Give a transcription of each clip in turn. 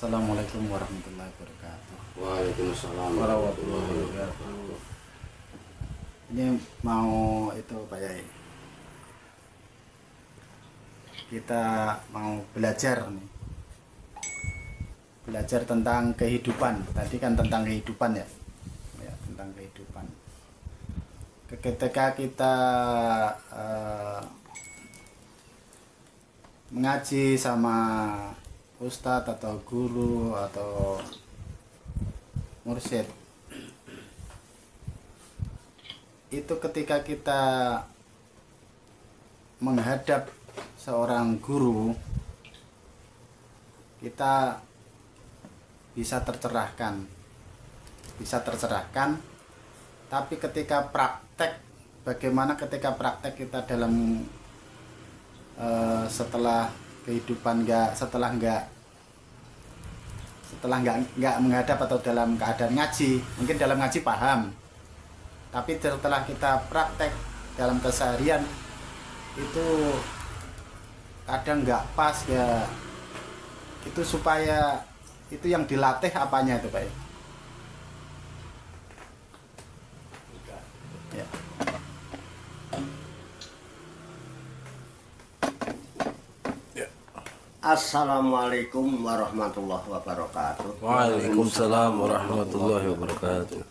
Assalamualaikum warahmatullahi wabarakatuh. Waalaikumsalam Warahmatullahi wabarakatuh. Ini mau itu Pak Yai. Kita mau belajar nih. Belajar tentang kehidupan. Tadi kan tentang kehidupan ya. Ya, tentang kehidupan. Ketika kita mengaji sama ustadz atau guru atau mursyid, itu ketika kita menghadap seorang guru, kita bisa tercerahkan, tapi ketika praktek, bagaimana ketika praktek kita dalam setelah kehidupan setelah nggak menghadap atau dalam keadaan ngaji, mungkin dalam ngaji paham, tapi setelah kita praktek dalam keseharian itu kadang nggak pas ya. Itu supaya itu yang dilatih apanya itu Pak ya? Assalamualaikum warahmatullahi wabarakatuh. Waalaikumsalam warahmatullahi wabarakatuh.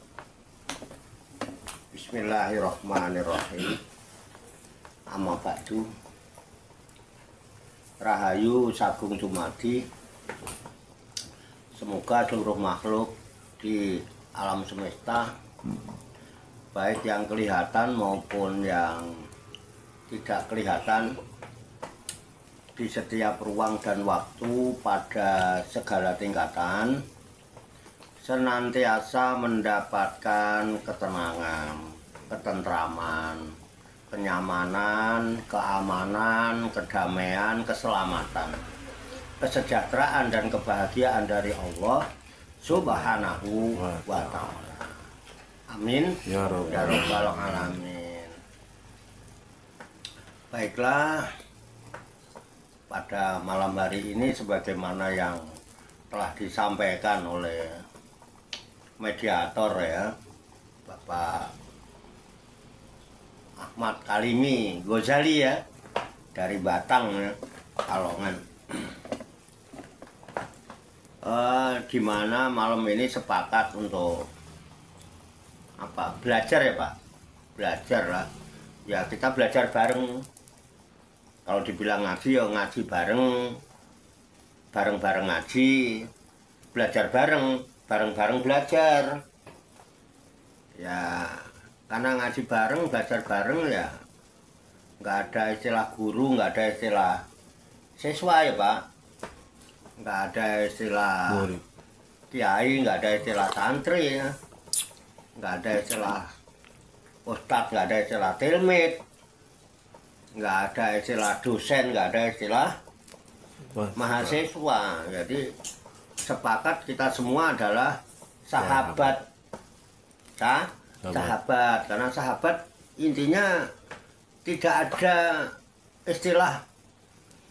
Bismillahirrahmanirrahim. Amma ba'du. Rahayu sagung dumadi. Semoga seluruh makhluk di alam semesta, baik yang kelihatan maupun yang tidak kelihatan, di setiap ruang dan waktu pada segala tingkatan senantiasa mendapatkan ketenangan, ketentraman, kenyamanan, keamanan, kedamaian, keselamatan, kesejahteraan dan kebahagiaan dari Allah Subhanahu wa ta'ala. Amin Ya rabbal alamin. Baiklah, pada malam hari ini sebagaimana yang telah disampaikan oleh mediator ya, Bapak Ahmad Kalimi Ghazali ya, dari Batang ya, Kalongan. Gimana malam ini sepakat untuk apa? Belajar ya Pak, belajar lah ya, kita belajar bareng. Kalau dibilang ngaji ya ngaji bareng-bareng ngaji, belajar bareng-bareng belajar ya. Karena ngaji bareng, belajar bareng ya, nggak ada istilah guru, nggak ada istilah siswa ya Pak, nggak ada istilah kiai, nggak ada istilah santri ya, nggak ada istilah ustadz, nggak ada istilah tilmid, nggak ada istilah dosen, nggak ada istilah mahasiswa. Jadi sepakat kita semua adalah sahabat. Sahabat, karena sahabat intinya tidak ada istilah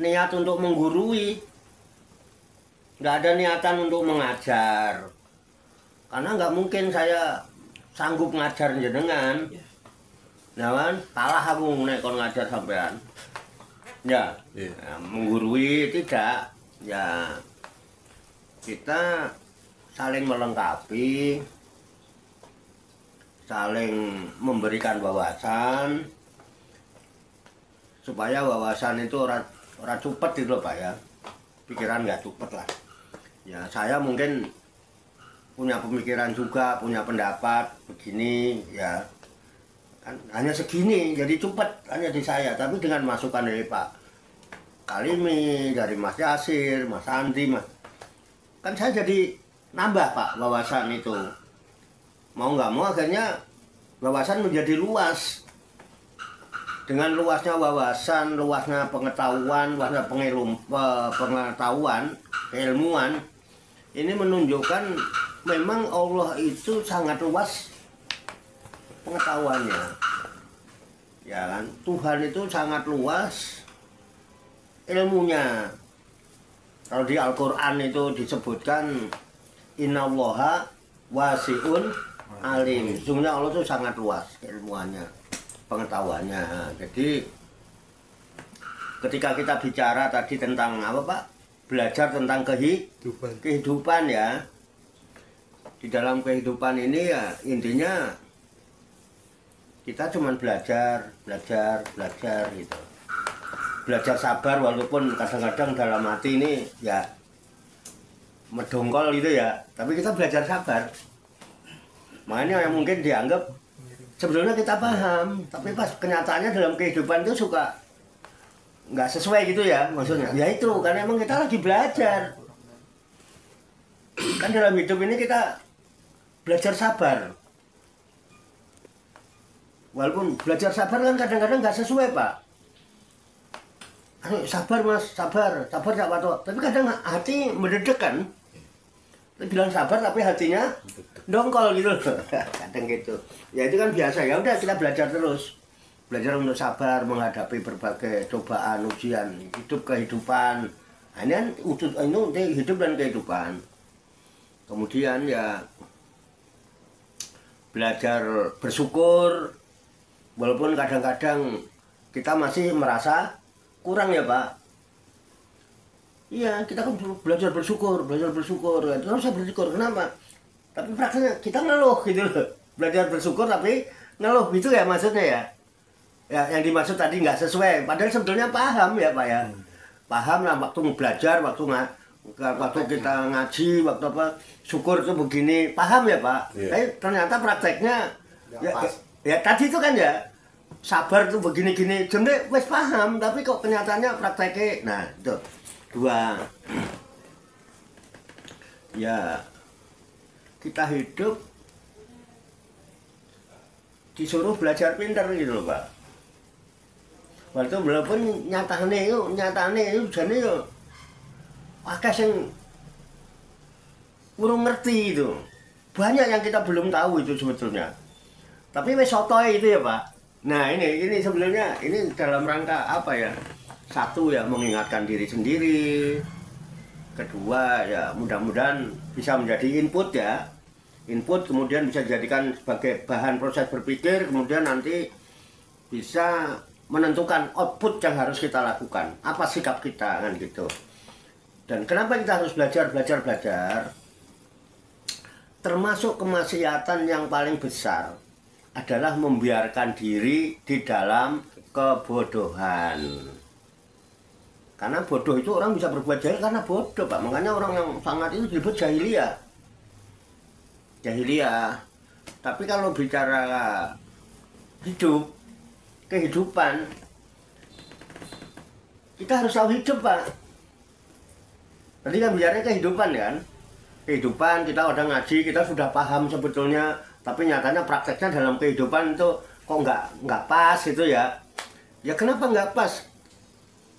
niat untuk menggurui, nggak ada niatan untuk mengajar, karena nggak mungkin saya sanggup ngajar jenengan. Nah kan, kalah aku nek kon ngajar sampean. Ya, ya, menggurui tidak. Ya, kita saling melengkapi, saling memberikan wawasan, supaya wawasan itu ora cupet gitu Pak ya. Pikiran nggak cupet lah. Ya, saya mungkin punya pemikiran juga, punya pendapat begini ya. Kan hanya segini, jadi cupet hanya di saya. Tapi dengan masukan dari Pak Kalimi, dari Mas Yasir, Mas Andi, kan saya jadi nambah Pak wawasan itu. Mau nggak mau akhirnya wawasan menjadi luas. Dengan luasnya wawasan, luasnya pengetahuan, luasnya pengetahuan, keilmuan, ini menunjukkan memang Allah itu sangat luas pengetahuannya. Ya kan, Tuhan itu sangat luas ilmunya. Kalau di Al-Quran itu disebutkan innallaha wasi'un alim. Sesungguhnya Allah itu sangat luas ilmuannya, pengetahuannya. Jadi ketika kita bicara tadi tentang apa Pak? Belajar tentang kehidupan ya. Di dalam kehidupan ini ya intinya kita cuma belajar gitu. Belajar sabar walaupun kadang-kadang dalam hati ini ya medongkol gitu ya, tapi kita belajar sabar. Makanya yang mungkin dianggap sebetulnya kita paham, tapi pas kenyataannya dalam kehidupan itu suka nggak sesuai gitu ya maksudnya. Ya itu karena emang kita lagi belajar. Kan dalam hidup ini kita belajar sabar. Walaupun belajar sabar kan kadang-kadang nggak sesuai Pak. Aduh, sabar mas, sabar tak apa-apa. Tapi kadang hati mendedek kan. Bilang sabar tapi hatinya dongkol gitu loh. Kadang gitu. Ya itu kan biasa, ya udah kita belajar terus. Belajar untuk sabar menghadapi berbagai cobaan, ujian, hidup kehidupan. Nah, ini kan ini hidup dan kehidupan. Kemudian ya belajar bersyukur. Walaupun kadang-kadang kita masih merasa kurang ya Pak. Iya, kita kan belajar bersyukur. Itu harus bersyukur. Kenapa? Tapi prakteknya kita ngeluh gitu loh. Belajar bersyukur tapi ngeluh gitu ya maksudnya ya. Ya yang dimaksud tadi nggak sesuai. Padahal sebetulnya paham ya Pak ya. Paham lah waktu belajar, waktu kita ngaji, waktu apa syukur itu begini. Paham ya Pak. Iya. Tapi ternyata prakteknya ya tadi itu kan ya. Sabar tuh begini-gini, jemde wes paham, tapi kok kenyataannya prakteknya, nah itu dua. Ya kita hidup disuruh belajar pintar gitu loh Pak. Walaupun nyatane itu jane yo akeh sing kurang ngerti itu. Banyak yang kita belum tahu itu sebetulnya. Tapi wes sotoy itu ya Pak. Nah ini sebenarnya ini dalam rangka apa ya? Satu ya mengingatkan diri sendiri. Kedua ya mudah-mudahan bisa menjadi input ya. Input kemudian bisa dijadikan sebagai bahan proses berpikir. Kemudian nanti bisa menentukan output yang harus kita lakukan. Apa sikap kita kan gitu. Dan kenapa kita harus belajar? Termasuk kemaksiatan yang paling besar adalah membiarkan diri di dalam kebodohan. Karena bodoh itu orang bisa berbuat jahil karena bodoh Pak. Makanya orang yang sangat itu disebut jahiliyah. Tapi kalau bicara kehidupan, kita harus tahu hidup Pak. Tadi kan bicaranya kehidupan kan. Kehidupan kita udah ngaji, kita sudah paham sebetulnya. Tapi nyatanya prakteknya dalam kehidupan itu kok nggak pas gitu ya. Ya kenapa nggak pas?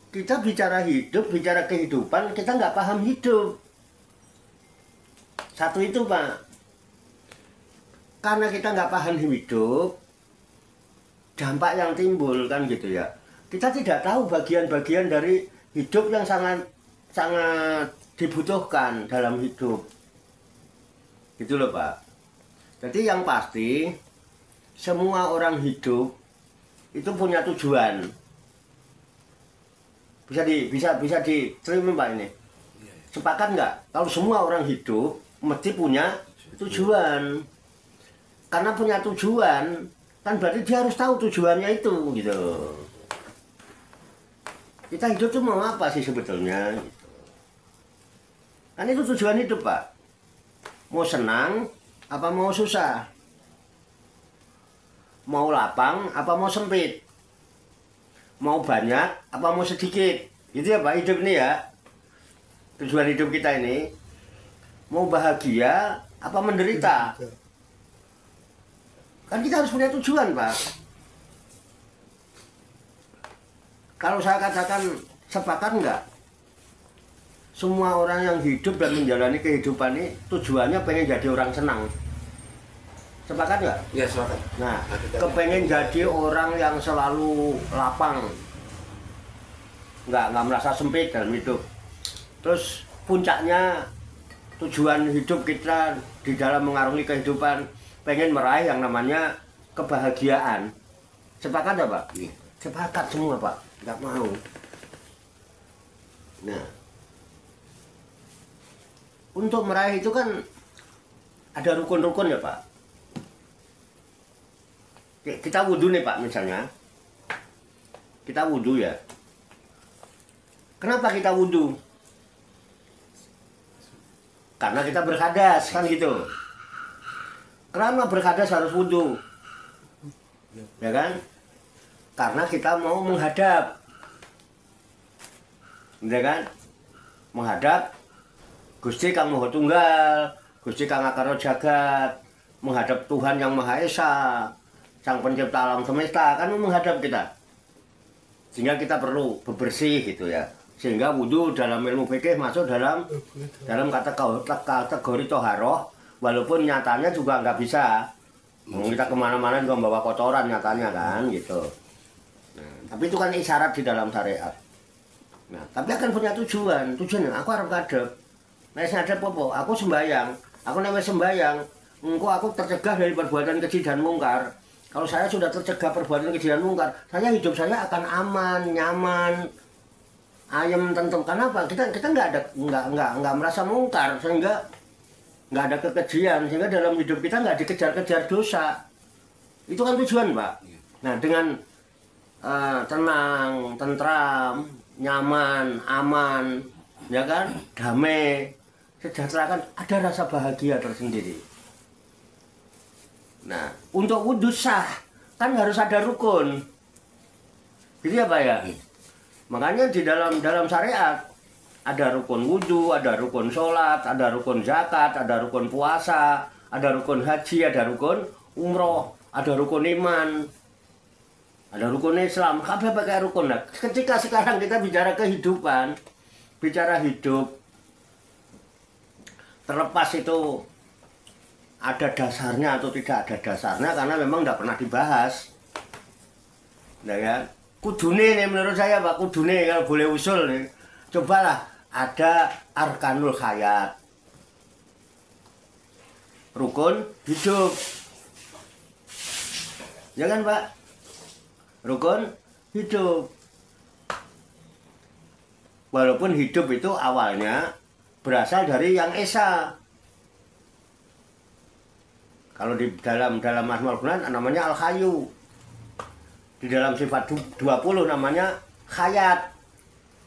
Kita bicara hidup, bicara kehidupan, kita nggak paham hidup. Satu itu Pak. Karena kita nggak paham hidup, dampak yang timbul kan gitu ya. Kita tidak tahu bagian-bagian dari hidup yang sangat dibutuhkan dalam hidup. Gitu loh Pak. Jadi yang pasti semua orang hidup itu punya tujuan. Bisa diterima Pak ini. Sepakat nggak? Kalau semua orang hidup mesti punya tujuan. Karena punya tujuan kan berarti dia harus tahu tujuannya itu gitu. Kita hidup tuh mau apa sih sebetulnya? Gitu. Kan itu tujuan hidup Pak. Mau senang apa mau susah? Mau lapang apa mau sempit? Mau banyak apa mau sedikit? Gitu ya Pak hidup ini ya. Tujuan hidup kita ini mau bahagia apa menderita? Kan kita harus punya tujuan Pak. Kalau saya katakan sepakat enggak? Semua orang yang hidup dan menjalani kehidupan ini tujuannya pengen jadi orang senang. Sepakat nggak? Ya, sepakat. Nah, kepengen jadi orang yang selalu lapang, nggak merasa sempit dalam hidup. Terus puncaknya tujuan hidup kita di dalam mengarungi kehidupan pengen meraih yang namanya kebahagiaan. Sepakat ya Pak? Iya. Sepakat semua Pak, nggak mau. Nah, untuk meraih itu kan ada rukun-rukun ya Pak. Kita wudhu nih Pak misalnya. Kita wudhu ya. Kenapa kita wudhu? Karena kita berhadas kan gitu. Kenapa berhadas harus wudhu? Ya kan? Karena kita mau menghadap. Ya kan? Menghadap Gusti Kang Maha Tunggal, Gusti Kang Akara Jagat, menghadap Tuhan Yang Maha Esa, Sang Pencipta alam semesta, kan menghadap kita. Sehingga kita perlu bebersih gitu ya. Sehingga wudhu dalam ilmu fikih masuk dalam kategori toharoh, walaupun nyatanya juga nggak bisa. Kita kemana-mana juga membawa kotoran nyatanya kan gitu. Nah, tapi itu kan isyarat di dalam syariat. Nah, tapi akan punya tujuan. Tujuannya aku harus ngadep. Nah, ngadep apa? Aku sembahyang. Aku namanya sembahyang. Aku tercegah dari perbuatan keji dan mungkar. Kalau saya sudah tercegah perbuatan keji dan mungkar, hidup saya akan aman, nyaman, ayam, tentu. Kenapa? Kita nggak merasa mungkar, sehingga nggak ada kekejian, sehingga dalam hidup kita nggak dikejar-kejar dosa. Itu kan tujuan Pak. Nah, dengan tenang, tentram, nyaman, aman, ya kan, damai, sejahtera, kan ada rasa bahagia tersendiri. Nah, untuk wudhu sah kan harus ada rukun. Jadi apa ya? Makanya di dalam syariat ada rukun wudhu, ada rukun sholat, ada rukun zakat, ada rukun puasa, ada rukun haji, ada rukun umroh, ada rukun iman, ada rukun Islam. Kabeh pakai rukun. Nah, ketika sekarang kita bicara kehidupan, bicara hidup, terlepas itu ada dasarnya atau tidak ada dasarnya, karena memang tidak pernah dibahas. Nah ya, kudune nih menurut saya Pak, kudune kalau boleh usul nih, cobalah ada arkanul hayat, rukun hidup, ya kan Pak, rukun hidup. Walaupun hidup itu awalnya berasal dari yang esa. Kalau di dalam Asmaul Husna namanya Al-Hayyu. Di dalam sifat 20 namanya Hayat.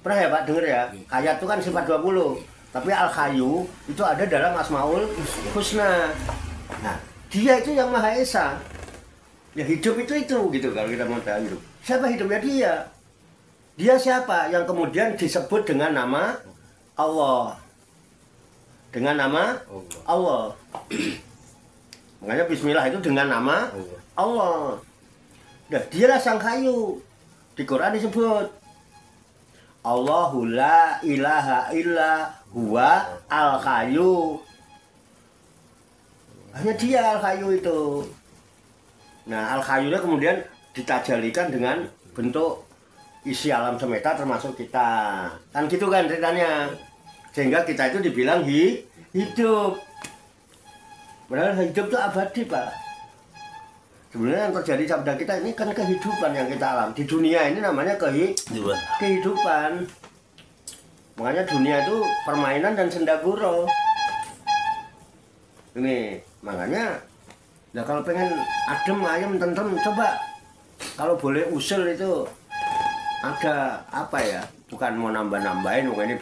Pernah ya Pak denger ya? Hayat itu kan sifat 20. Tapi Al-Hayyu itu ada dalam Asmaul Husna. Nah, dia itu yang Maha Esa. Ya hidup itu gitu kalau kita mau tahu hidup. Siapa hidupnya dia? Dia siapa? Yang kemudian disebut dengan nama Allah. Dengan nama Allah. Makanya bismillah itu dengan nama Allah. Nah, dialah Sang Hayyu. Di Quran disebut Allahu la ilaha illa huwa al-hayyu. Hanya dia al-hayyu itu. Nah, al-hayyunya kemudian ditajalikan dengan bentuk isi alam semesta termasuk kita. Kan gitu kan ceritanya. Sehingga kita itu dibilang hidup. Padahal hidup itu abadi Pak. Sebenarnya yang terjadi pada kita ini kan kehidupan yang kita alami. Di dunia ini namanya kehidupan. Makanya dunia itu permainan dan sendaguro. Ini makanya, nah kalau pengen adem, ayem, tentrem, coba kalau boleh usul itu ada apa ya? Bukan mau nambah-nambahin, mungkin ini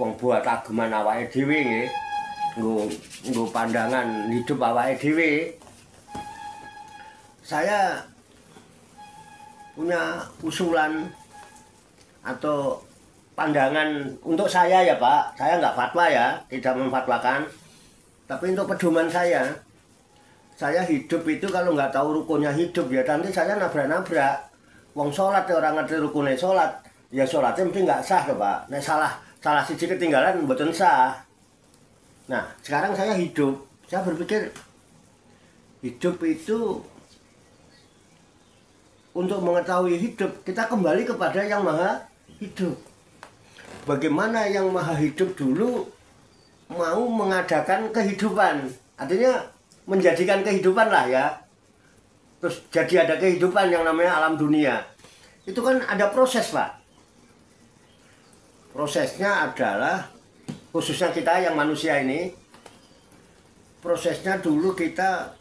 buat ageman awake dhewe nggih. Nggo pandangan hidup awake dhewe. Saya punya usulan atau pandangan untuk saya ya Pak. Saya nggak fatwa ya, tidak memfatwakan. Tapi untuk pedoman saya hidup itu kalau nggak tahu rukunnya hidup ya nanti saya nabrak-nabrak. Wong sholat ya orang ngerti rukunnya sholat, ya sholatnya mesti nggak sah loh Pak. Nah salah siji ketinggalan mboten sah. Nah, sekarang saya hidup, saya berpikir hidup itu untuk mengetahui hidup, kita kembali kepada yang maha hidup. bagaimana yang maha hidup dulu mau mengadakan kehidupan, artinya menjadikan kehidupan lah ya. Terus jadi ada kehidupan yang namanya alam dunia. Itu kan ada proses, Pak. Prosesnya adalah, khususnya kita yang manusia ini, prosesnya dulu kita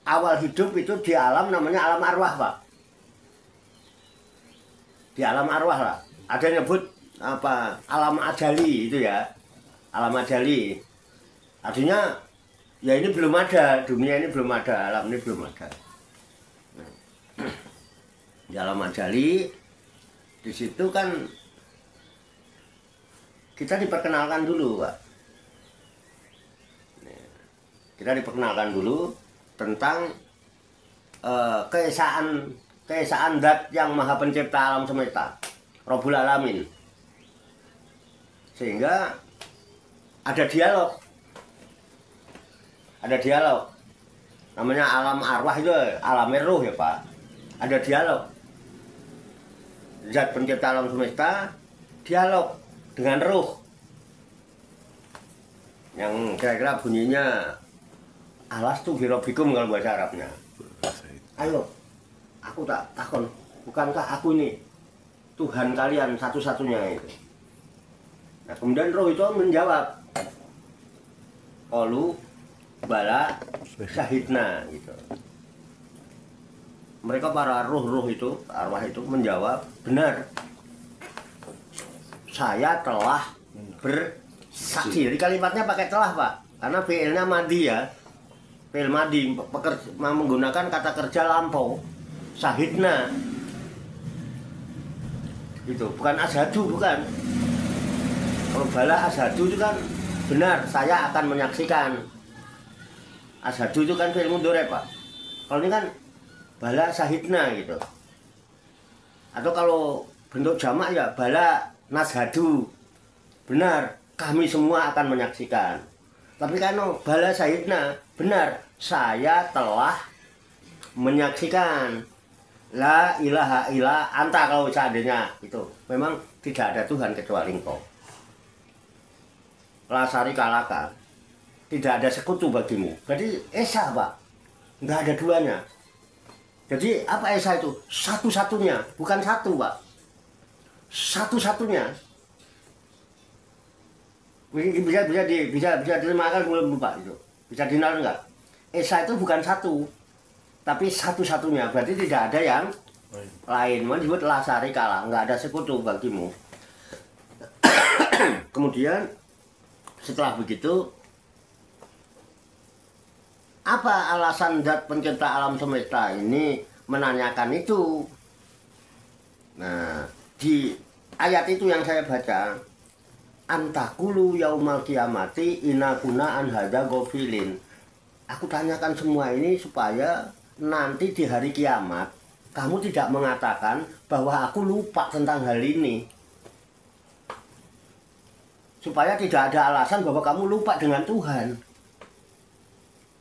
awal hidup itu di alam namanya alam arwah, Pak. Di alam arwah lah. Ada yang nyebut apa? Alam ajali itu ya. Alam ajali. Artinya ya ini belum ada, dunia ini belum ada, alam ini belum ada. Di alam ajali, di situ kan kita diperkenalkan dulu, Pak. Kita diperkenalkan dulu tentang keesaan zat yang maha pencipta alam semesta, Rabbul Alamin. Sehingga ada dialog. Ada dialog. Namanya alam arwah itu alam ruh ya, Pak. Ada dialog. Zat pencipta alam semesta dialog dengan ruh. Yang kira-kira bunyinya alastu bi rabbikum kalau bahasa Arabnya. Ayo, aku tak takon, bukankah aku ini Tuhan kalian satu-satunya itu? Nah, kemudian roh itu menjawab, qalu bala syahidna gitu. Mereka para roh-roh itu, arwah itu menjawab, benar. Saya telah bersaksi. Jadi kalimatnya pakai telah, Pak. Karena fi'ilnya madi ya. Fi'il madi menggunakan kata kerja lampau. Syahidna. Itu bukan asyhadu, bukan. Kalau bala asyhadu itu kan benar, saya akan menyaksikan. Asyhadu itu kan fi'il mudhari, Pak. Kalau ini kan bala syahidna gitu. Atau kalau bentuk jamak ya bala nashadu. Benar, kami semua akan menyaksikan. Tapi kan bala syahidna, benar, saya telah menyaksikan. La ilaha illa anta, kalau seandainya itu memang tidak ada Tuhan kecuali Engkau. La syarika laka, tidak ada sekutu bagimu. Berarti esa, Pak, nggak ada duanya. Jadi apa esa itu? Satu-satunya, bukan satu, Pak. Satu-satunya. Bisa dimakan belum, Pak, itu? Bisa dinalar enggak? Esa itu bukan satu, tapi satu-satunya. Berarti tidak ada yang lain. Disebut la syarika lah, nggak ada sekutu bagimu. Kemudian setelah begitu, apa alasan zat pencipta alam semesta ini menanyakan itu? Nah, di ayat itu yang saya baca, antakulu yaumal kiamati inakuna an hadza ghafilin. Aku tanyakan semua ini supaya nanti di hari kiamat kamu tidak mengatakan bahwa aku lupa tentang hal ini. Supaya tidak ada alasan bahwa kamu lupa dengan Tuhan.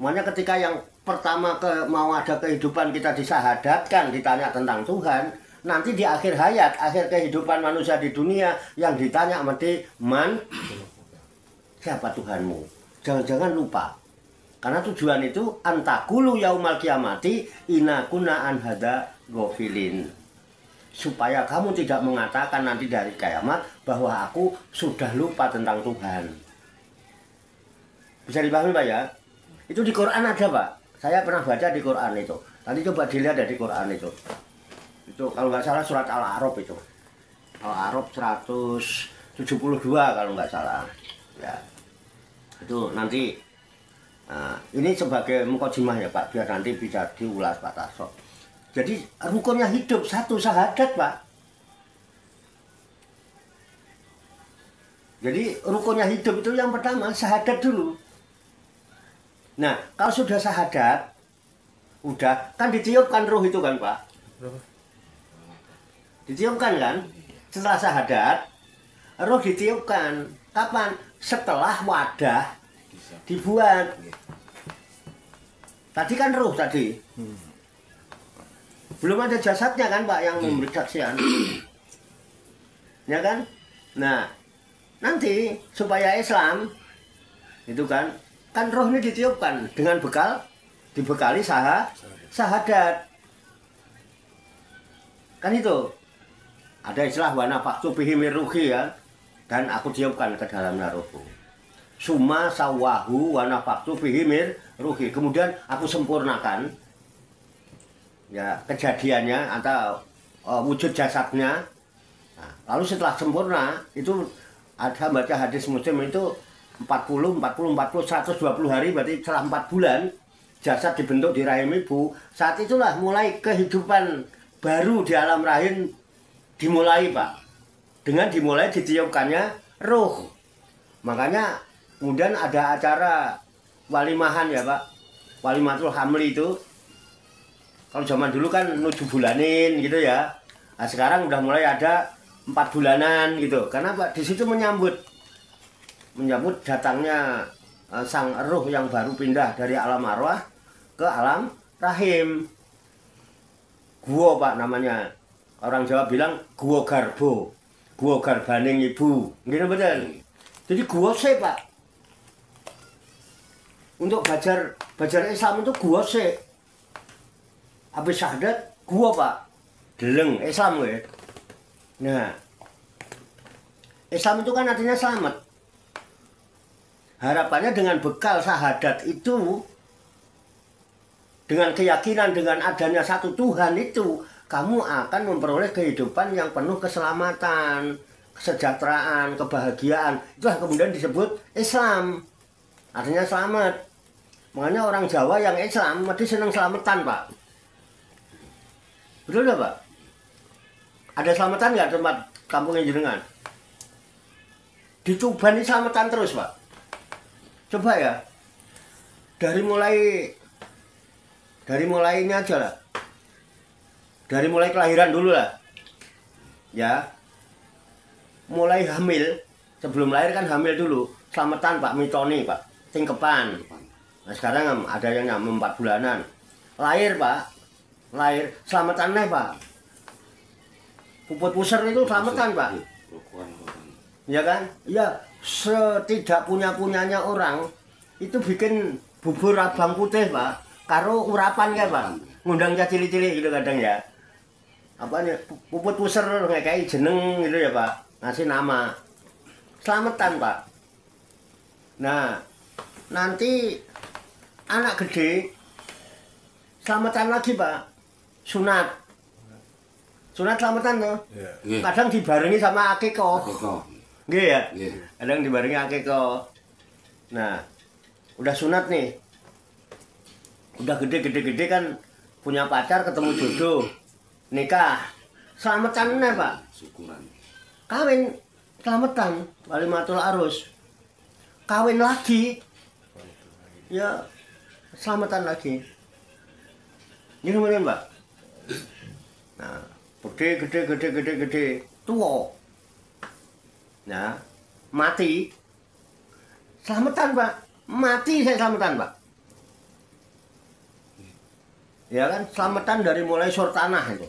Makanya ketika yang pertama mau ada kehidupan kita disahadatkan, ditanya tentang Tuhan, nanti di akhir hayat, akhir kehidupan manusia di dunia, yang ditanya mesti siapa Tuhanmu? Jangan-jangan lupa. Karena tujuan itu antakulu yaumal kiamati inakuna an hadza ghafilin. Supaya kamu tidak mengatakan nanti dari kiamat bahwa aku sudah lupa tentang Tuhan. Bisa dipahami, Pak, ya? Itu di Quran ada, Pak. Saya pernah baca di Quran itu. Nanti coba dilihat di Quran itu. Itu kalau nggak salah surat Al-A'raf itu. Al-A'raf 172 kalau nggak salah. Ya. Itu nanti ini sebagai mukadimah ya, Pak, biar nanti bisa diulas Pak Tarso. Jadi rukunnya hidup satu syahadat, Pak. Jadi rukunnya hidup itu yang pertama syahadat dulu. Nah, kalau sudah syahadat, udah kan ditiupkan ruh itu kan, Pak? Ditiupkan kan? Setelah syahadat, ruh ditiupkan. Kapan? Setelah wadah dibuat. Tadi kan ruh tadi. Belum ada jasadnya kan, Pak, yang memberi saksian. ya kan? Nah, nanti supaya Islam itu kan roh ini ditiupkan dengan dibekali syahadat. Kan itu. Ada istilah wa nafaktu bihi min ruhi ya. Dan aku tiupkan ke dalamnya rohku. Summa sawahu wa nafaktu bihi min ruhi. Kemudian aku sempurnakan ya kejadiannya atau wujud jasadnya. Nah, lalu setelah sempurna itu ada baca hadis Muslim itu 40, 120 hari, berarti setelah 4 bulan jasad dibentuk di rahim ibu. Saat itulah mulai kehidupan baru di alam rahim dimulai, Pak. Dengan dimulai ditiupkannya roh. Makanya kemudian ada acara walimahan ya, Pak. Walimatul hamli itu. Kalau zaman dulu kan 7 bulanin gitu ya. Nah, sekarang udah mulai ada 4 bulanan gitu. Karena Pak di situ menyambut datangnya sang roh yang baru pindah dari alam arwah ke alam rahim. Guo, Pak, namanya. Orang Jawa bilang guo garbo. Guo garbaning ibu. Gitu betul. Jadi guo se, Pak. Untuk belajar Islam itu guo se. Habis syahadat gua, Pak. Deleng Islam ya. Nah, Islam itu kan artinya selamat. Harapannya dengan bekal syahadat itu, dengan keyakinan dengan adanya satu Tuhan itu, kamu akan memperoleh kehidupan yang penuh keselamatan, kesejahteraan, kebahagiaan. Itulah kemudian disebut Islam. Artinya selamat. Makanya orang Jawa yang Islam mesti senang selamatan, Pak. Betul nggak, Pak? Ada selamatan nggak tempat kampungnya jenengan? Di Tuban ini selamatan terus, Pak. Coba ya. Dari mulai ini aja lah. Dari mulai kelahiran dulu lah. Ya. Mulai hamil. Sebelum lahir kan hamil dulu. Selamatan, Pak. Mitoni, Pak. Tingkepan. Nah, sekarang ada yang nyampe 4 bulanan. Lahir, Pak. Lahir selamatan nih, Pak. Puput puser itu selamatan, Pak. Ya kan? Ya, setidak punyanya orang itu bikin bubur abang putih, Pak. Karo urapan ya, Pak. Ngundang cili-cili gitu kadang ya. Apa nih? Puput puser kayak jeneng gitu ya, Pak. Ngasih nama. Selamatan, Pak. Nah, nanti anak gede selamatan lagi, Pak. Sunat selamatan tuh. Yeah. Kadang dibarengi sama akikoh. Nggih ya? Yeah. Kadang dibarengi akikoh. Nah, udah sunat nih. Udah gede kan punya pacar, ketemu jodoh. Nikah. Selamatan nih, Pak. Syukuran. Kawin selamatan, walimatul arus. Kawin lagi. Ya, selamatan lagi. Ini kemudian, Pak. Nah, gede, tua. Nah, mati. Selamatan, Pak. Mati saya selamatan, Pak. Ya kan, selamatan dari mulai sur tanah itu.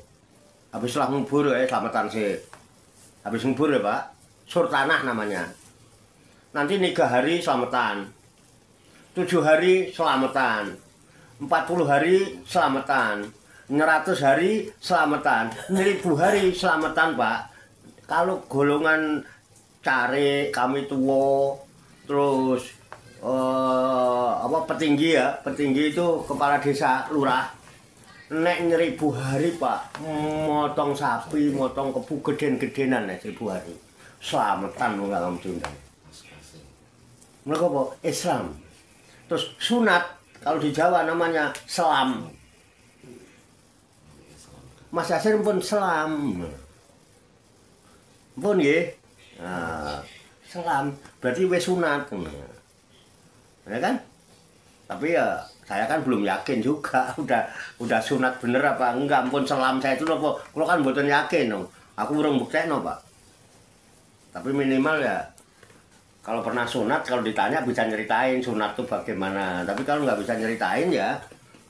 Habis setelah ngubur ya, selamatan sih. Habis ngubur ya, Pak. Sur tanah namanya. Nanti 3 hari selamatan. 7 hari selamatan. 40 hari selamatan. 100 hari selamatan, 1000 hari selamatan, Pak. Kalau golongan cari kami tua, terus petinggi ya, petinggi itu kepala desa lurah. Nek 1000 hari, Pak, motong sapi, motong kebu geden-gedenan nek 1000 hari. Selamatan nggak ngomong. Mereka apa? Islam. Terus sunat, kalau di Jawa namanya selam. Mas Yasir pun selam. Pun nggih. Nah, selam berarti wis sunat. Ya kan? Tapi ya saya kan belum yakin juga udah sunat bener apa enggak. Ampun selam saya itu apa kalau kan mboten yakin no. Aku urung buktekno, Pak. Tapi minimal ya kalau pernah sunat, kalau ditanya bisa nyeritain sunat itu bagaimana. Tapi kalau nggak bisa nyeritain ya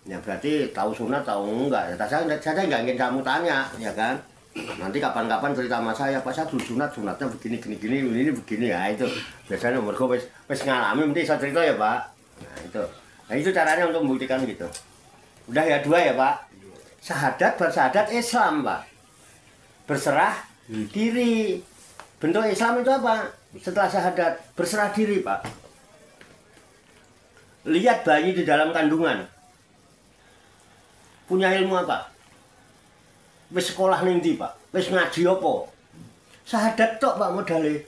berarti tahu sunat tahu enggak. Ya saya nggak ingin kamu tanya, ya kan? Nanti kapan-kapan cerita sama saya, Pak saya dulu sunatnya begini ini begini ya itu. Biasanya mergo wis ngalami mesti saya cerita ya, Pak. Nah itu caranya untuk membuktikan gitu. Udah ya 2 ya, Pak. Bersyahadat Islam, Pak. Berserah diri. Bentuk Islam itu apa? Setelah syahadat, berserah diri, Pak. Lihat bayi di dalam kandungan. Punya ilmu apa? Wis sekolah ning ndi, Pak? Wis ngaji apa? Syahadat tok, Pak, modale.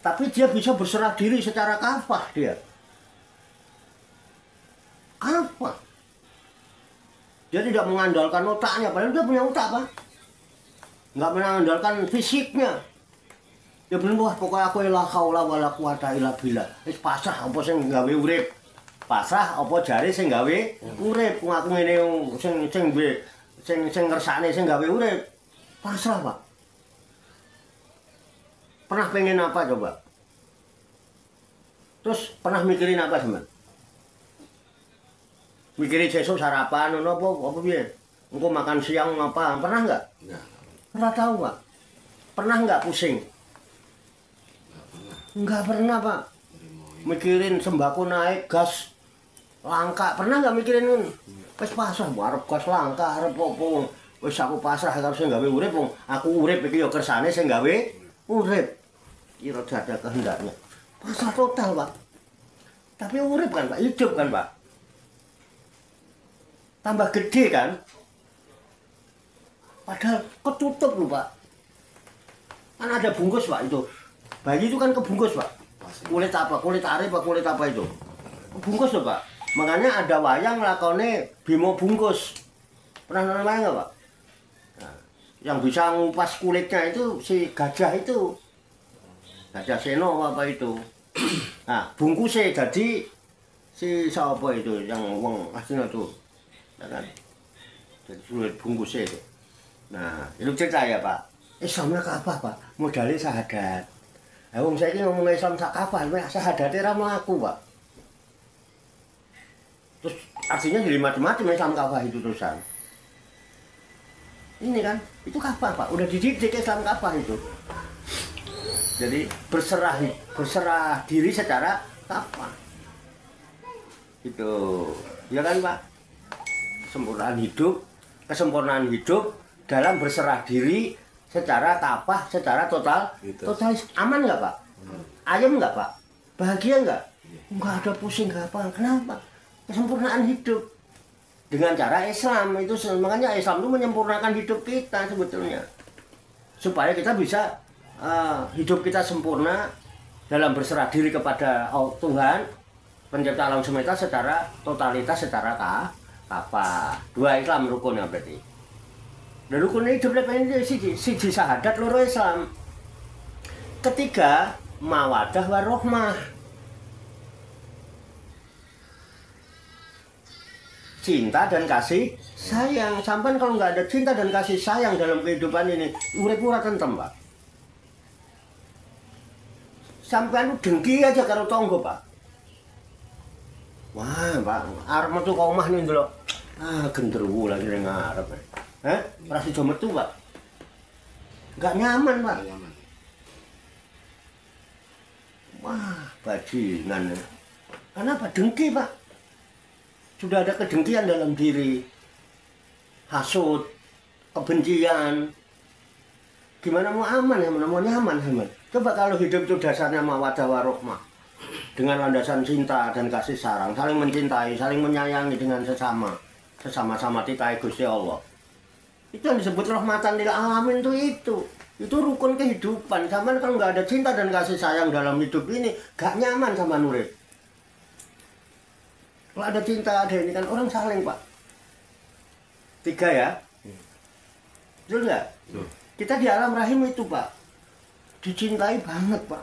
Tapi dia bisa berserah diri secara kafah dia. Apa? Dia tidak mengandalkan otaknya, padahal dia punya otak, Pak. Nggak mengandalkan fisiknya. Dia bilang, wah pokoknya aku la haula wala quwata illa billah. Wis pasrah apa sing gawe urip. Pasrah apa jare sing gawe urip. Aku ngene sing ngersane sing gawe urip. Pasrah, Pak. Pernah pengen apa coba? Terus pernah mikirin apa, teman? Mikirin besok sarapan apa piye? Engko makan siang apa? Pernah enggak? Enggak. Pernah tahu, Pak? Pernah enggak pusing? Enggak pernah, Pak. Mikirin sembako naik, gas langka. Pernah enggak mikirin ngono? Wis pasrah, arep gas langka, arep opo. Wis aku pasrah karo sing gawe urip wong. Aku urip iki ya kersane sing gawe urip. Kira ada kehendaknya. Pasrah total, Pak. Tapi urip kan, Pak, hidup kan, Pak. Tambah gede kan? Padahal ketutup loh, Pak. Kan ada bungkus, Pak, itu. Bayi itu kan kebungkus, Pak. Kulit apa? Kulit ari apa kulit apa itu? Bungkus loh, Pak. Makanya ada wayang lakone Bimo bungkus. Pernah nonton wayang nggak, Pak? Nah, yang bisa ngupas kulitnya itu si gajah itu. Gajah Seno apa itu? Nah, bungkusnya jadi si siapa itu yang wong aslinya tuh. Ya kan? Jadi sulit bungkusnya itu. Nah, itu cerita ya, Pak. Islamnya apa, Pak? Modalnya syahadat. Nah, wong saiki ngomong Islam sak kapan, syahadatnya ra mlaku, Pak. Terus artinya jadi macam-macam Islam kafah itu terusan. Ini kan, itu kafah, Pak. Udah dididik Islam kafah itu. Jadi berserah diri secara kafah. Itu, ya kan, Pak? Kesempurnaan hidup dalam berserah diri secara kafah, secara total. Totalis. Aman nggak, Pak? Ayam nggak, Pak? Bahagia nggak? Nggak ada pusing, nggak apa. Kenapa? Kesempurnaan hidup dengan cara Islam itu, makanya Islam itu menyempurnakan hidup kita sebetulnya supaya kita bisa hidup kita sempurna dalam berserah diri kepada Tuhan pencipta alam semesta secara totalitas, secara kafah. 2 Islam rukunnya berarti. Dan rukun hidup ini siji syahadat, loro Islam. Ketiga mawadah warohmah. Cinta dan kasih sayang. Sampai kalau nggak ada cinta dan kasih sayang dalam kehidupan ini, urip ora tentrem, Pak. Sampai dengki aja karo tonggo, Pak. Wah, Pak, arep metu ka omah nih ndelok. Genderuwo lagi ning ngarep. Ora sida metu, Pak. Enggak nyaman, Pak. Wah, bajingan. Kenapa dengki, Pak? Sudah ada kedengkian dalam diri, hasut, kebencian. Gimana mau aman ya, mau nyaman, teman? Coba kalau hidup itu dasarnya mawaddah warohmah, dengan landasan cinta dan kasih sayang, saling mencintai, saling menyayangi dengan sesama-sama titah Gusti Allah. Itu yang disebut rahmatan lil alamin itu rukun kehidupan. Sama kalau nggak ada cinta dan kasih sayang dalam hidup ini, gak nyaman sama nurid. Kalau ada cinta, ada ini kan orang saling, Pak. 3 ya. Betul nggak? Kita di alam rahim itu, Pak, dicintai banget, Pak.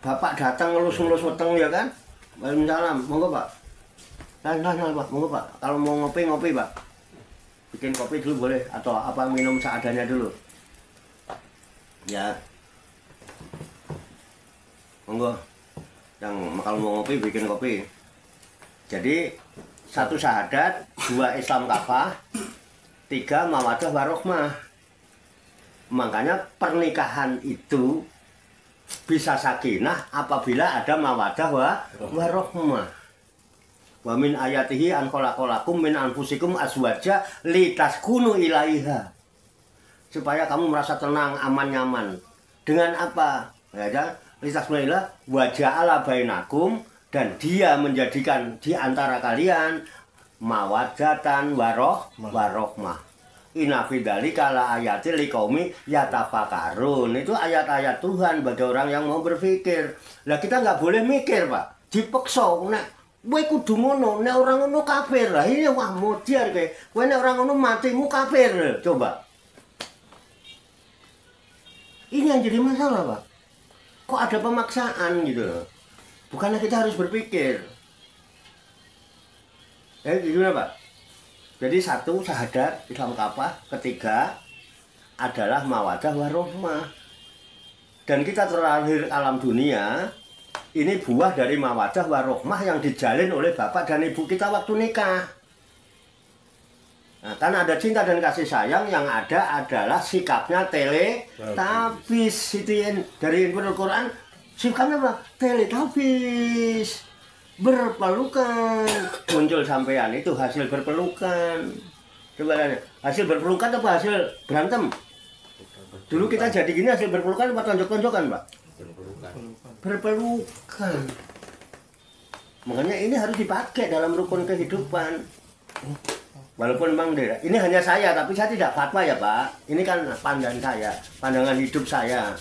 Bapak datang ngelus-ngelus weteng ya kan? Waalaikumsalam, monggo, Pak. Nah, Pak, monggo, Pak. Kalau mau ngopi, Pak. Bikin kopi dulu boleh, atau apa minum seadanya dulu. Ya. Monggo. Yang kalau mau ngopi bikin kopi. Jadi 1 syahadat, 2 Islam kafah, 3 mawaddah warohmah. Makanya pernikahan itu bisa sakinah apabila ada mawaddah warohmah. Wa min ayatihi an khalaqalakum min anfusikum azwaja litaskunu ilaiha. Supaya kamu merasa tenang, aman, nyaman. Dengan apa? Ya, litaskunu ilaiha wa ja'ala bainakum, dan dia menjadikan di antara kalian mawaddatan warohmah. Inna fi dzalika la ayatil liqaumi yatafakkarun. Itu ayat-ayat Tuhan bagi orang yang mau berpikir. Lah kita nggak boleh mikir, Pak. Dipaksa nek kowe kudu ngono, nek orang ngono kafir. Lah ini wah modiar kowe. Kowe nek orang ngono matimu kafir. Coba. Ini yang jadi masalah, Pak. Kok ada pemaksaan gitu loh. Bukannya kita harus berpikir. Gimana, Pak? Jadi 1 syahadat Islam kafah, ketiga adalah mawaddah warohmah. Dan kita terlahir alam dunia ini buah dari mawaddah warohmah yang dijalin oleh bapak dan ibu kita waktu nikah. Nah, kan ada cinta dan kasih sayang, yang ada adalah sikapnya teletabis. Itu dari Al-Quran, sikapnya apa? Teletabis, berpelukan. Muncul sampean itu hasil berpelukan. Coba tanya, hasil berpelukan apa hasil berantem? Dulu kita jadi gini hasil berpelukan apa tonjok-tonjokan, Pak? Berpelukan. Makanya ini harus dipakai dalam rukun kehidupan. Walaupun memang ini hanya saya, tapi saya tidak fatwa ya, Pak. Ini kan pandangan saya, pandangan hidup saya.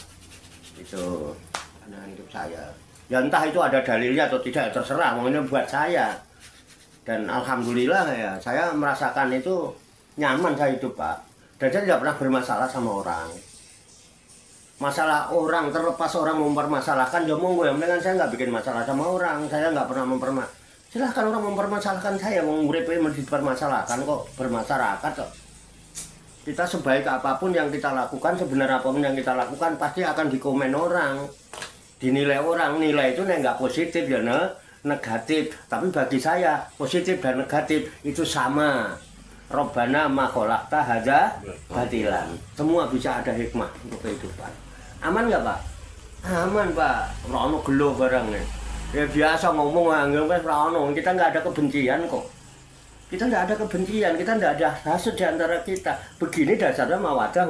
Itu pandangan hidup saya. Ya entah itu ada dalilnya atau tidak, terserah. Maunya buat saya. Dan alhamdulillah ya, saya merasakan itu nyaman saya hidup, Pak. Dan saya tidak pernah bermasalah sama orang. Masalah orang, terlepas orang mempermasalahkan, ya monggo, yang penting saya nggak bikin masalah sama orang. Saya nggak pernah silahkan orang mempermasalahkan saya, mau uripnya dipermasalahkan kok, bermasyarakat kok. Kita sebaik apapun yang kita lakukan, sebenarnya apapun yang kita lakukan pasti akan dikomen orang, dinilai orang. Nilai itu nggak positif ya, negatif. Tapi bagi saya positif dan negatif itu sama. Robbana ma khalaqta hadza batilan. Semua bisa ada hikmah untuk kehidupan. Aman nggak, Pak? Aman, Pak. Ora ono gelo barangnya. Ya biasa ngomong anggap ono. Kita nggak ada kebencian kok. Kita nggak ada kebencian, kita nggak ada hasad di antara kita. Begini dasarnya mawaddah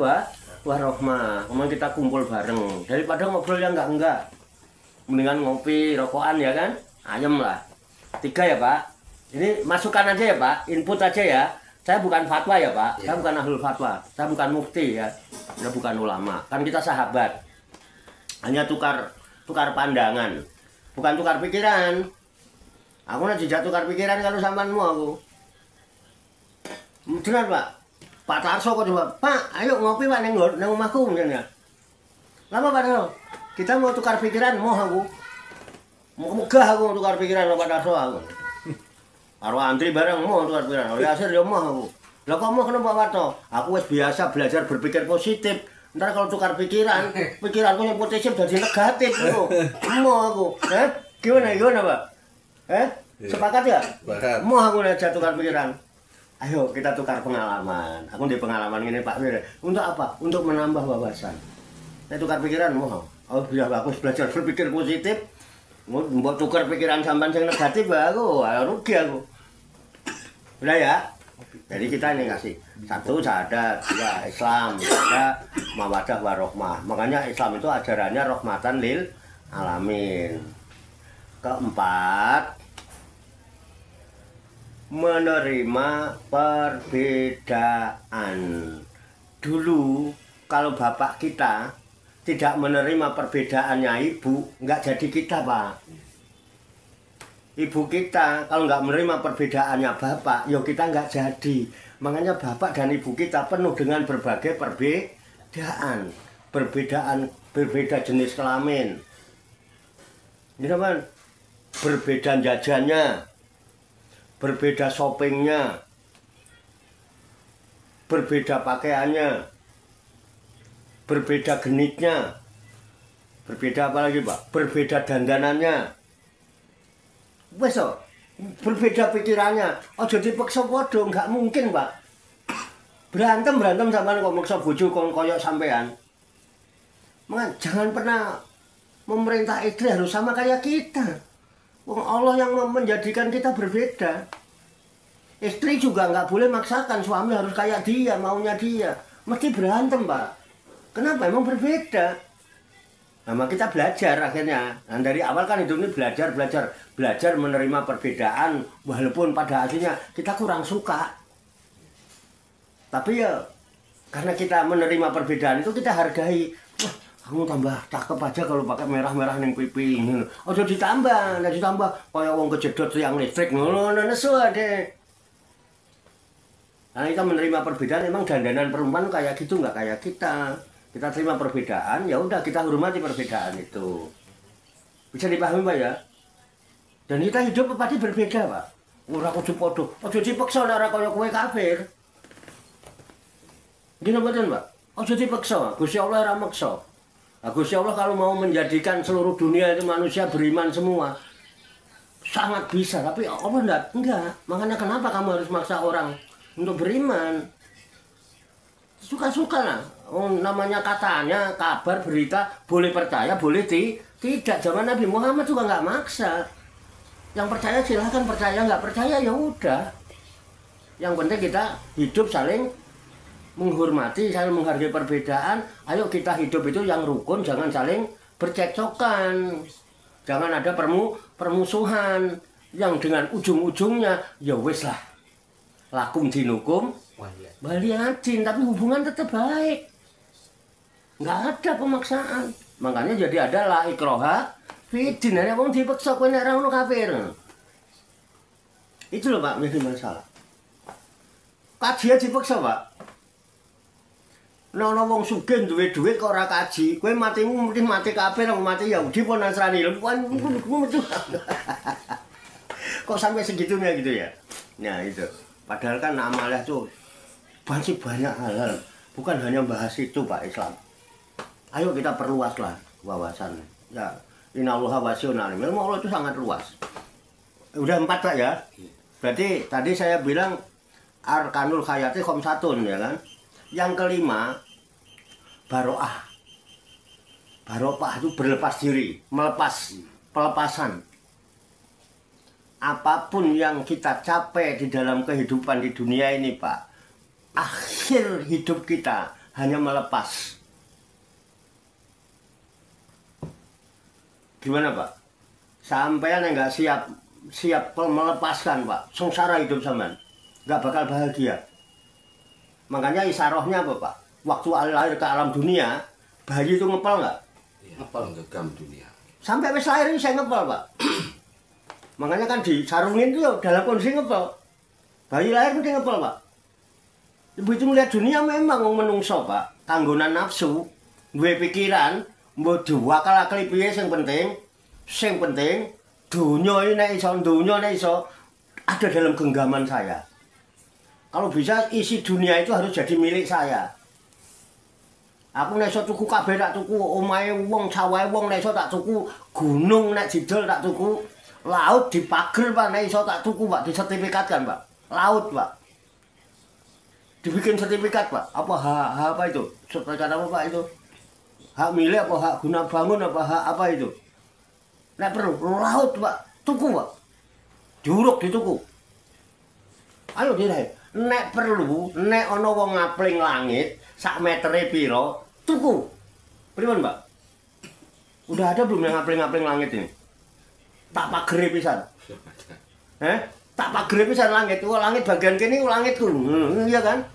warohmah. Memang kita kumpul bareng. Daripada ngobrol yang enggak. Mendingan ngopi, rokokan ya kan? Ayem lah. 3 ya, Pak. Ini masukan aja ya, Pak. Input aja ya. Saya bukan fatwa ya, Pak. Saya bukan ahlul fatwa. Saya bukan mufti ya. Saya bukan ulama. Kan kita sahabat. Hanya tukar pandangan. Bukan tukar pikiran. Aku nanti tukar pikiran kalau sampanmu aku. Benar, Pak. Pak Tarso kok coba. Pak, ayo ngopi, Pak, neng rumahku misalnya. Lama, Pak Tarso. Kita mau tukar pikiran, mau aku. Mau megah aku tukar pikiran sama Pak Tarso aku. Karo antri bareng mau tukar pikiran. Oh, Yasir ya mau aku. Lah kok mau kenapa, Pak Tarso? Aku wis biasa belajar berpikir positif. Ntar kalau tukar pikiranku yang positif jadi negatif aku. Mau aku. Gimana Pak? Sepakat ya? Sepakat. Mau aku aja tukar pikiran. Ayo kita tukar pengalaman. Aku di pengalaman ini Pak Wir. Untuk apa? Untuk menambah wawasan. Saya tukar pikiran mau. Oh biar aku belajar berpikir positif. Mau tukar pikiran sampean yang negatif aku rugi aku. Udah ya? Jadi kita ini kasih 1 syahadat, 2 Islam, 3 mawaddah warohmah. Makanya Islam itu ajarannya rahmatan lil alamin. 4, menerima perbedaan. Dulu kalau bapak kita tidak menerima perbedaannya ibu, nggak jadi kita, Pak. Ibu kita kalau nggak menerima perbedaannya bapak, ya kita nggak jadi. Makanya bapak dan ibu kita penuh dengan berbagai perbedaan. Berbeda jenis kelamin. Ini apa? Berbeda jajannya, berbeda shoppingnya, berbeda pakaiannya, berbeda genitnya, berbeda apa lagi, Pak? Berbeda dandanannya. Besok berbeda pikirannya. Oh jadi paksa podo, nggak mungkin, Pak. Berantem sampean kok maksa bojo kon koyok sampean. Jangan pernah memerintah istri harus sama kayak kita. Wong Allah yang menjadikan kita berbeda. Istri juga nggak boleh maksakan suami harus kayak dia, maunya dia. Mesti berantem, Pak. Kenapa? Emang berbeda. Nah, kita belajar akhirnya. Nah, dari awal kan hidup ini belajar menerima perbedaan walaupun pada akhirnya kita kurang suka. Tapi ya karena kita menerima perbedaan itu kita hargai. Wah, kamu tambah cakep aja kalau pakai merah-merah ning pipi. Ojo ditambah, nek ditambah kaya wong kejedot tiang listrik ngono nesu ade. Nah, kita menerima perbedaan emang dandanan perempuan kayak gitu nggak kayak kita. Kita terima perbedaan, ya udah kita hormati perbedaan itu. Bisa dipahami, Pak ya? Dan kita hidup pasti berbeda, Pak. Ora kudu padha. Aja dipaksa nek ora kaya kowe kafir. Gini betul, Pak? Aja dipaksa. Gusti Allah ora maksa. Nah, Gusti Allah kalau mau menjadikan seluruh dunia itu manusia beriman semua, sangat bisa. Tapi Allah enggak. Makanya kenapa kamu harus maksa orang untuk beriman? Suka-suka lah. Oh, namanya katanya kabar berita boleh percaya boleh tidak. Zaman Nabi Muhammad juga nggak maksa. Yang percaya silahkan percaya, nggak percaya ya udah. Yang penting kita hidup saling menghormati, saling menghargai perbedaan. Ayo kita hidup itu yang rukun, jangan saling bercekcokan, jangan ada permusuhan yang dengan ujung-ujungnya ya wis lah lakum dinukum waliyatin, tapi hubungan tetap baik. Nggak ada pemaksaan. Makanya jadi ada la ikroha fidin. Ada wong dipaksa kowe nek ora ono kafir. Itu loh Pak, menjadi masalah. Kaji aja dipaksa, Pak. Nek ana wong sugih duwe duit kok ora kaji, kowe matimu mesti mati kafir, mati Yahudi apa Nasrani. Lho kok sampai segitunya gitu ya. Nah, itu. Padahal kan amalah tuh masih banyak hal-hal. Bukan hanya bahas itu Pak Islam. Ayo kita perluaslah wawasan. Ya, innallaha wasi'un alim. Ilmu Allah itu sangat luas. Udah 4 Pak ya. Berarti tadi saya bilang arkanul hayati khamsatun ya kan. Yang kelima baroah. Baroah itu berlepas diri, pelepasan. Apapun yang kita capai di dalam kehidupan di dunia ini Pak, akhir hidup kita hanya melepas. Gimana Pak? Sampean yang nggak siap melepaskan Pak, sengsara hidup zaman, nggak bakal bahagia. Makanya isarohnya apa Pak? Waktu lahir ke alam dunia, bayi itu ngepel nggak? Ngepel gegam dunia. Sampai wis lahir ini saya ngepel Pak. Makanya kan disarungin itu dalam kondisi ngepel. Bayi lahir mesti ngepel Pak. Begitu melihat dunia memang menungso Pak, tanggonan nafsu, duwe pikiran, mbok diwakal-akali piye sing penting dunia ini nek iso ada dalam genggaman saya. Kalau bisa isi dunia itu harus jadi milik saya. Aku nek iso tuku kabeh tak tuku, omahe wong, sawahe wong nek iso tak tuku, gunung nek jidol tak tuku, laut dipager Pak nek iso tak tuku Pak, disertifikatkan Pak. Laut Pak. Dibikin sertifikat Pak. Apa itu? Sertifikat apa Pak itu? Hak milik apa hak guna bangun apa itu? Nek perlu laut Pak, tuku Pak. Diuruk dituku. Ayo diraih. Nek perlu, nek ana wong ngapling langit sak metere piro, tuku. Pripun Pak? Udah ada belum yang ngapling-ngapling langit ini? Tak pagere pisan. Tak pagere pisan langit. Wah, langit bagian kene langitku. Iya kan?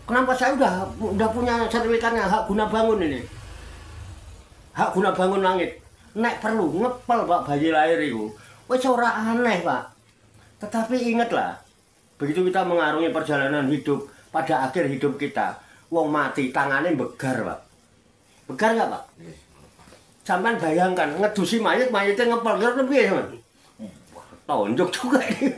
Kenapa saya udah punya sertifikatnya hak guna bangun ini? Hak guna bangun langit. Nek perlu ngepel Pak bayi lahir itu. Wis ora aneh Pak. Tetapi ingatlah, begitu kita mengarungi perjalanan hidup, pada akhir hidup kita, wong mati tangannya begar Pak. Begar nggak Pak? Sampai bayangkan ngedusi mayitnya ngepel kira piye Mas? Tonjok juga ini.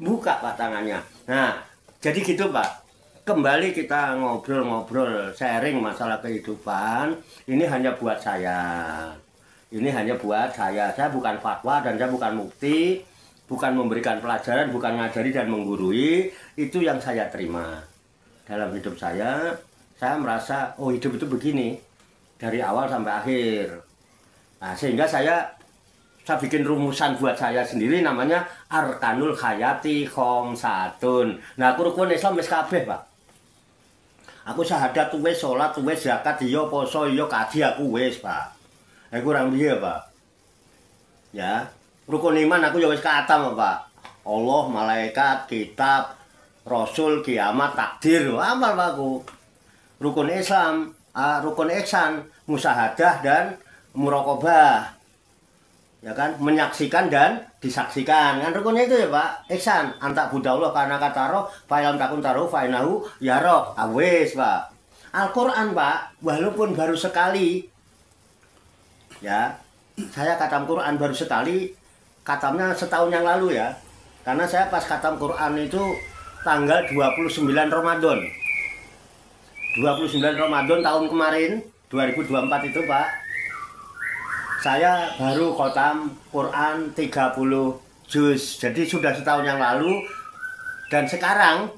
Buka Pak tangannya. Nah, jadi gitu Pak. Kembali kita ngobrol-ngobrol, sharing masalah kehidupan. Ini hanya buat saya. Ini hanya buat saya. Saya bukan fatwa dan saya bukan mufti, bukan memberikan pelajaran, bukan ngajari dan menggurui. itu yang saya terima dalam hidup saya. Saya merasa oh hidup itu begini dari awal sampai akhir. Nah, sehingga saya bikin rumusan buat saya sendiri namanya Arkanul Hayati Khomsatun. Nah, aku rukun Islam wis kabeh, Pak. Aku syahadat wis, salat wis, zakat iya, poso iya, kaji aku wis, Pak. Aku kurang piye, Pak? Ya, rukun iman aku ya wis katam, Pak. Allah, malaikat, kitab, rasul, kiamat, takdir, amal aku. Rukun Islam, rukun ihsan, musyahadah dan muraqabah. Ya kan, menyaksikan dan disaksikan. Kan rukunnya itu ya, Pak. Ihsan, antak budallah karena kataro, fa lam takun taruh fa innahu yarok. Awes, Pak. Al-Qur'an, Pak, walaupun baru sekali. Ya. Saya khatam Quran baru sekali. Khatamnya setahun yang lalu ya. Karena saya pas khatam Quran itu tanggal 29 Ramadan. 29 Ramadan tahun kemarin 2024 itu, Pak, saya baru khatam Quran 30 juz. Jadi sudah setahun yang lalu. Dan sekarang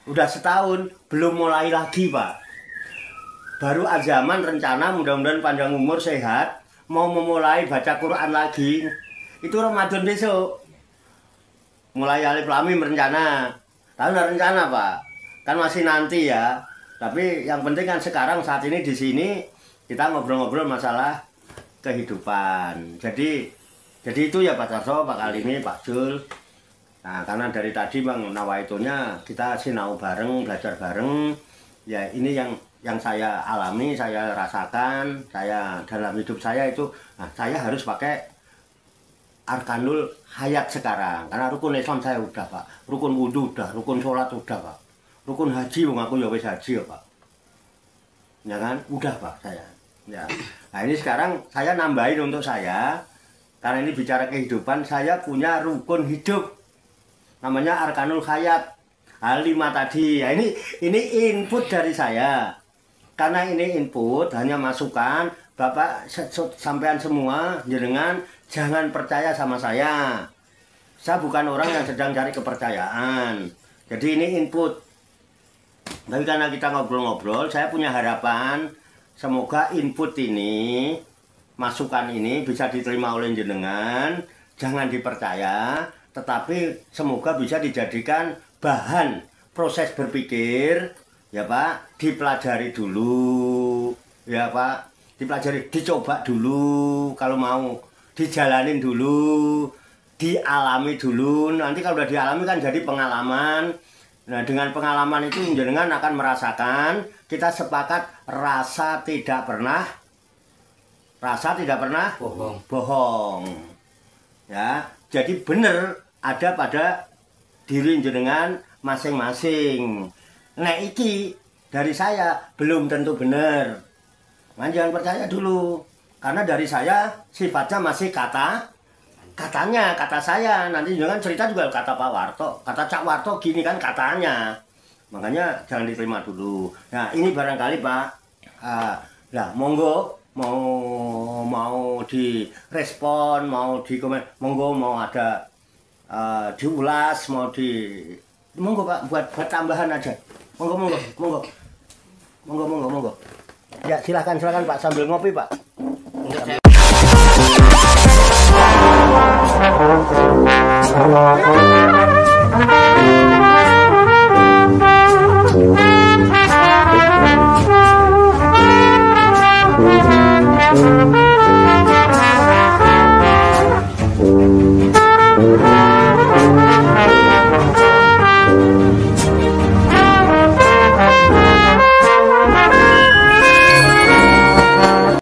udah setahun belum mulai lagi, Pak. Baru azaman rencana mudah-mudahan panjang umur sehat mau memulai baca Quran lagi. Itu Ramadan besok. Mulai alif lam mim rencana. Tahu nggak rencana, Pak? Kan masih nanti ya. Tapi yang penting kan sekarang saat ini di sini kita ngobrol-ngobrol masalah kehidupan. Jadi itu ya Pak Carso, Pak Kalimi, Pak Jul. Nah, karena dari tadi Bang Nawaitunya kita sinau bareng, belajar bareng. Ya ini yang saya alami, saya rasakan, saya dalam hidup saya itu, nah, saya harus pakai Arkanul Hayat sekarang. Karena rukun Islam saya udah, Pak. Rukun wudhu udah, rukun sholat udah, Pak. Rukun haji, aku ya wis haji ya, Pak. Ya kan? Udah, Pak, saya. Ya. Nah, ini sekarang saya nambahin untuk saya. Karena ini bicara kehidupan, saya punya rukun hidup. Namanya Arkanul Hayat. Hal 5 tadi. Ya, ini input dari saya. Karena ini input, hanya masukan. Bapak sampean semua jenengan jangan percaya sama saya. Saya bukan orang yang sedang cari kepercayaan. Jadi ini input. Tapi karena kita ngobrol-ngobrol, saya punya harapan semoga input ini, masukan ini bisa diterima oleh jenengan, jangan dipercaya, tetapi semoga bisa dijadikan bahan proses berpikir, ya Pak, dipelajari dulu, ya Pak, dipelajari, dicoba dulu, kalau mau dijalanin dulu, dialami dulu, nanti kalau udah dialami kan jadi pengalaman. Nah, dengan pengalaman itu jenengan akan merasakan, kita sepakat rasa tidak pernah bohong. Ya, jadi benar ada pada diri jenengan masing-masing. Nah, iki dari saya belum tentu benar. Nah, jangan percaya dulu. Karena dari saya sifatnya masih katanya, kata saya. Nanti jangan cerita juga kata Pak Warto, kata Cak Warto gini kan katanya. Makanya jangan diterima dulu. Nah, ini barangkali Pak, nah monggo mau direspon, mau di komen, monggo mau ada diulas, monggo Pak buat tambahan aja. Monggo. Ya silakan Pak sambil ngopi Pak. Enggak,